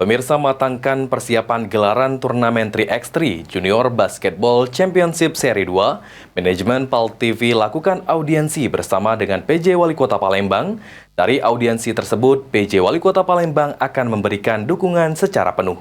Pemirsa, matangkan persiapan gelaran turnamen 3x3 Junior Basketball Championship Seri 2, manajemen PAL TV lakukan audiensi bersama dengan PJ Wali Kota Palembang. Dari audiensi tersebut, PJ Wali Kota Palembang akan memberikan dukungan secara penuh.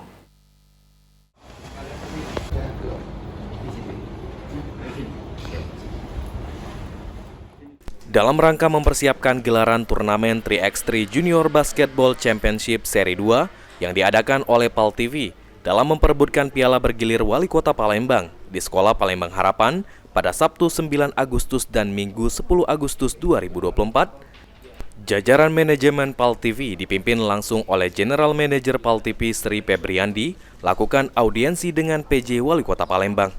Dalam rangka mempersiapkan gelaran turnamen 3x3 Junior Basketball Championship Seri 2, yang diadakan oleh PAL TV dalam memperebutkan piala bergilir Wali Kota Palembang di Sekolah Palembang Harapan pada Sabtu 9 Agustus dan Minggu 10 Agustus 2024, jajaran manajemen PAL TV dipimpin langsung oleh General Manager PAL TV Sri Febriandi lakukan audiensi dengan PJ Wali Kota Palembang.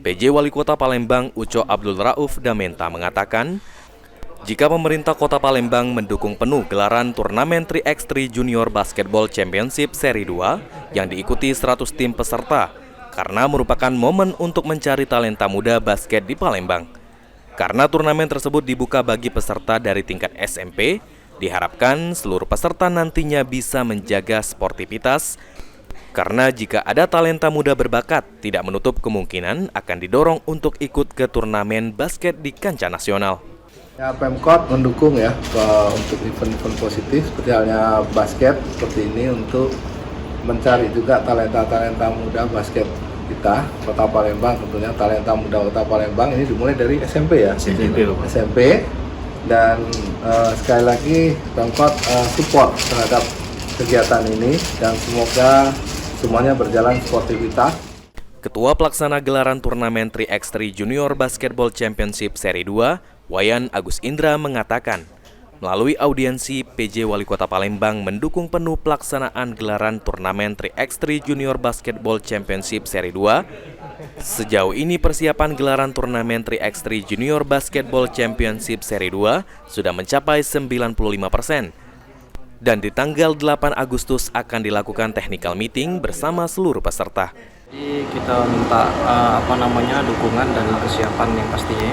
PJ Wali Kota Palembang Uco Abdul Rauf Damenta mengatakan, jika pemerintah Kota Palembang mendukung penuh gelaran turnamen 3x3 Junior Basketball Championship Seri 2 yang diikuti 100 tim peserta, karena merupakan momen untuk mencari talenta muda basket di Palembang. Karena turnamen tersebut dibuka bagi peserta dari tingkat SMP, diharapkan seluruh peserta nantinya bisa menjaga sportivitas, karena jika ada talenta muda berbakat, tidak menutup kemungkinan akan didorong untuk ikut ke turnamen basket di kancah nasional. Ya, Pemkot mendukung ya untuk event-event positif seperti halnya basket seperti ini untuk mencari juga talenta-talenta muda basket kita Kota Palembang. Tentunya talenta muda Kota Palembang ini dimulai dari SMP ya, SMP dan sekali lagi Pemkot support terhadap kegiatan ini dan semoga semuanya berjalan sportivitas. Ketua Pelaksana Gelaran Turnamen 3x3 Junior Basketball Championship Seri 2, Wayan Agus Indra mengatakan, melalui audiensi PJ Wali Kota Palembang mendukung penuh pelaksanaan gelaran turnamen 3x3 Junior Basketball Championship Seri 2. Sejauh ini persiapan gelaran turnamen 3x3 Junior Basketball Championship Seri 2 sudah mencapai 95%. Dan di tanggal 8 Agustus akan dilakukan technical meeting bersama seluruh peserta. Jadi kita minta dukungan dan kesiapan yang pastinya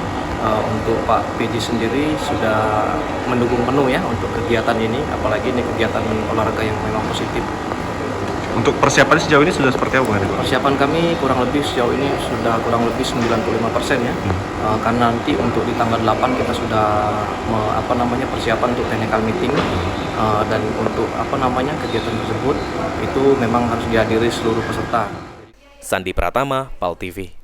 untuk Pak PJ sendiri sudah mendukung penuh ya untuk kegiatan ini, apalagi ini kegiatan olahraga yang memang positif. Untuk persiapan sejauh ini sudah seperti apa? Persiapan kami kurang lebih sejauh ini sudah kurang lebih 95% ya. Karena nanti untuk di tanggal 8 kita sudah persiapan untuk technical meeting dan untuk kegiatan tersebut itu memang harus dihadiri seluruh peserta. Sandi Pratama, PAL TV.